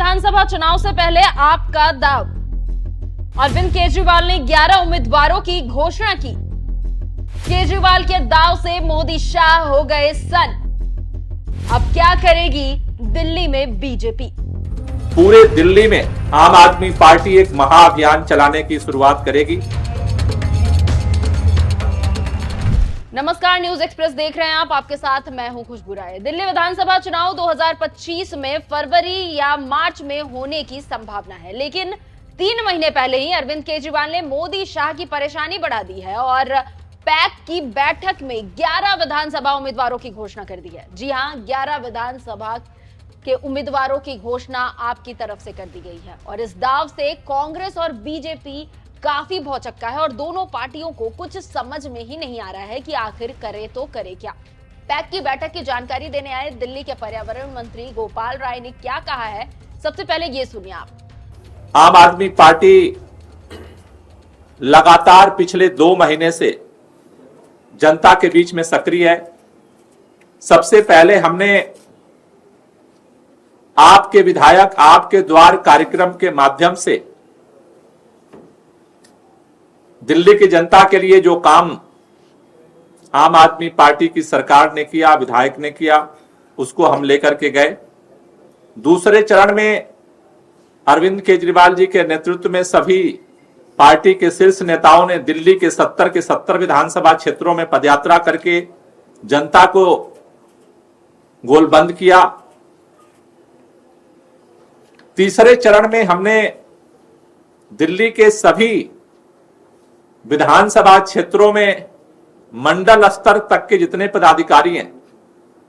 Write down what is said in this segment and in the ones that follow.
विधानसभा चुनाव से पहले आपका दाव। अरविंद केजरीवाल ने 11 उम्मीदवारों की घोषणा की। केजरीवाल के दाव से मोदी शाह हो गए सन। अब क्या करेगी दिल्ली में बीजेपी? पूरे दिल्ली में आम आदमी पार्टी एक महाअभियान चलाने की शुरुआत करेगी। नमस्कार, न्यूज एक्सप्रेस देख रहे हैं आप। आपके साथ मैं हूं खुशबू राय। दिल्ली विधानसभा चुनाव 2025 में फरवरी या मार्च में होने की संभावना है, लेकिन 3 महीने पहले ही अरविंद केजरीवाल ने मोदी शाह की परेशानी बढ़ा दी है और पैक की बैठक में 11 विधानसभा उम्मीदवारों की घोषणा कर दी है। जी हां, 11 विधानसभा के उम्मीदवारों की घोषणा आपकी तरफ से कर दी गई है और इस दाव से कांग्रेस और बीजेपी काफी भौचक्का है और दोनों पार्टियों को कुछ समझ में ही नहीं आ रहा है कि आखिर करे तो करे क्या। पैक की बैठक की जानकारी देने आए दिल्ली के पर्यावरण मंत्री गोपाल राय ने क्या कहा है, सबसे पहले ये सुनिए आप। आम आदमी पार्टी लगातार पिछले 2 महीने से जनता के बीच में सक्रिय है। सबसे पहले हमने आपके विधायक आपके द्वार कार्यक्रम के माध्यम से दिल्ली की जनता के लिए जो काम आम आदमी पार्टी की सरकार ने किया, विधायक ने किया, उसको हम लेकर के गए। दूसरे चरण में अरविंद केजरीवाल जी के नेतृत्व में सभी पार्टी के शीर्ष नेताओं ने दिल्ली के 70 विधानसभा क्षेत्रों में पदयात्रा करके जनता को गोलबंद किया। तीसरे चरण में हमने दिल्ली के सभी विधानसभा क्षेत्रों में मंडल स्तर तक के जितने पदाधिकारी हैं,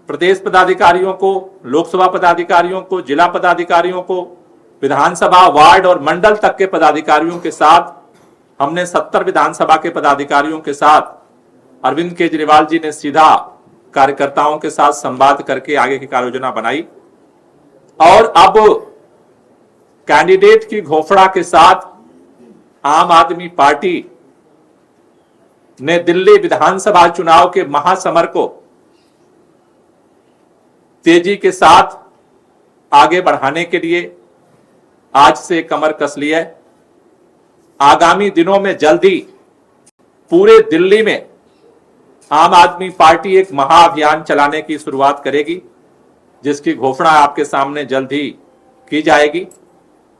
प्रदेश पदाधिकारियों को, लोकसभा पदाधिकारियों को, जिला पदाधिकारियों को, विधानसभा वार्ड और मंडल तक के पदाधिकारियों के साथ हमने 70 विधानसभा के पदाधिकारियों के साथ अरविंद केजरीवाल जी ने सीधा कार्यकर्ताओं के साथ संवाद करके आगे की कार्य योजना बनाई और अब कैंडिडेट की घोषणा के साथ आम आदमी पार्टी ने दिल्ली विधानसभा चुनाव के महासमर को तेजी के साथ आगे बढ़ाने के लिए आज से कमर कस ली है। आगामी दिनों में जल्दी पूरे दिल्ली में आम आदमी पार्टी एक महाअभियान चलाने की शुरुआत करेगी, जिसकी घोषणा आपके सामने जल्द ही की जाएगी।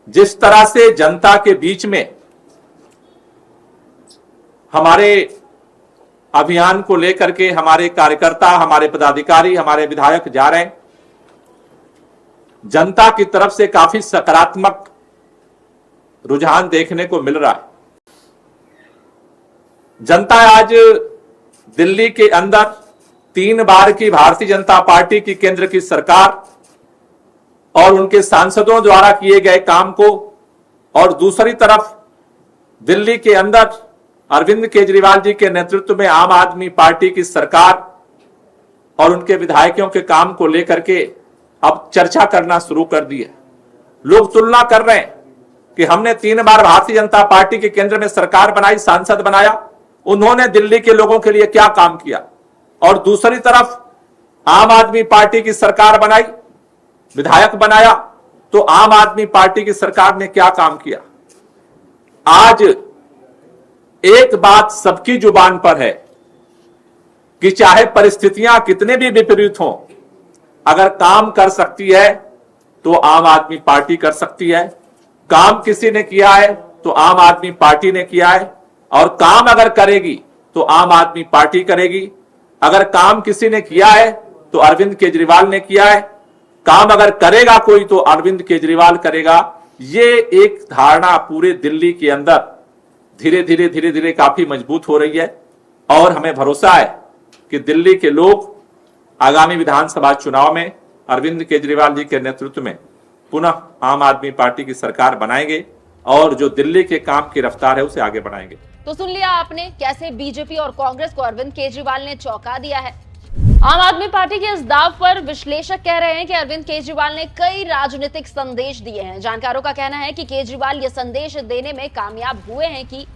जिस तरह से जनता के बीच में हमारे अभियान को लेकर के हमारे कार्यकर्ता, हमारे पदाधिकारी, हमारे विधायक जा रहे हैं, जनता की तरफ से काफी सकारात्मक रुझान देखने को मिल रहा है। जनता आज दिल्ली के अंदर 3 बार की भारतीय जनता पार्टी की केंद्र की सरकार और उनके सांसदों द्वारा किए गए काम को, और दूसरी तरफ दिल्ली के अंदर अरविंद केजरीवाल जी के नेतृत्व में आम आदमी पार्टी की सरकार और उनके विधायकों के काम को लेकर के अब चर्चा करना शुरू कर दी है। लोग तुलना कर रहे हैं कि हमने 3 बार भारतीय जनता पार्टी के केंद्र में सरकार बनाई, सांसद बनाया, उन्होंने दिल्ली के लोगों के लिए क्या काम किया, और दूसरी तरफ आम आदमी पार्टी की सरकार बनाई, विधायक बनाया, तो आम आदमी पार्टी की सरकार ने क्या काम किया। आज एक बात सबकी जुबान पर है कि चाहे परिस्थितियां कितने भी विपरीत हों, अगर काम कर सकती है तो आम आदमी पार्टी कर सकती है। काम किसी ने किया है तो आम आदमी पार्टी ने किया है, और काम अगर करेगी तो आम आदमी पार्टी करेगी। अगर काम किसी ने किया है तो अरविंद केजरीवाल ने किया है, काम अगर करेगा कोई तो अरविंद केजरीवाल करेगा। ये एक धारणा पूरे दिल्ली के अंदर धीरे धीरे काफी मजबूत हो रही है और हमें भरोसा है कि दिल्ली के लोग आगामी विधानसभा चुनाव में अरविंद केजरीवाल जी के नेतृत्व में पुनः आम आदमी पार्टी की सरकार बनाएंगे और जो दिल्ली के काम की रफ्तार है उसे आगे बढ़ाएंगे। तो सुन लिया आपने कैसे बीजेपी और कांग्रेस को अरविंद केजरीवाल ने चौंका दिया है। आम आदमी पार्टी के इस दाव पर विश्लेषक कह रहे हैं कि अरविंद केजरीवाल ने कई राजनीतिक संदेश दिए हैं। जानकारों का कहना है कि केजरीवाल ये संदेश देने में कामयाब हुए हैं कि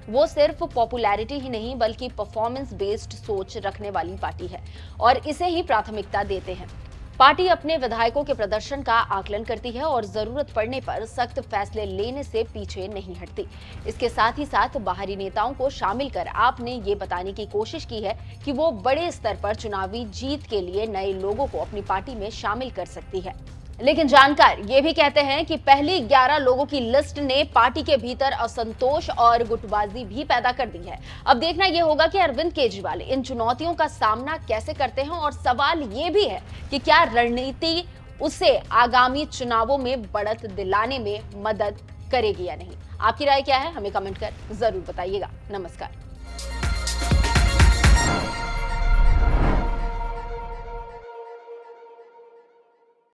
वो सिर्फ पॉपुलैरिटी ही नहीं बल्कि परफॉर्मेंस बेस्ड सोच रखने वाली पार्टी है और इसे ही प्राथमिकता देते हैं। पार्टी अपने विधायकों के प्रदर्शन का आकलन करती है और जरूरत पड़ने पर सख्त फैसले लेने से पीछे नहीं हटती। इसके साथ ही साथ बाहरी नेताओं को शामिल कर आपने ये बताने की कोशिश की है कि वो बड़े स्तर पर चुनावी जीत के लिए नए लोगों को अपनी पार्टी में शामिल कर सकती है। लेकिन जानकार ये भी कहते हैं कि पहली 11 लोगों की लिस्ट ने पार्टी के भीतर असंतोष और गुटबाजी भी पैदा कर दी है। अब देखना यह होगा कि अरविंद केजरीवाल इन चुनौतियों का सामना कैसे करते हैं और सवाल ये भी है कि क्या रणनीति उसे आगामी चुनावों में बढ़त दिलाने में मदद करेगी या नहीं। आपकी राय क्या है, हमें कमेंट कर जरूर बताइएगा। नमस्कार।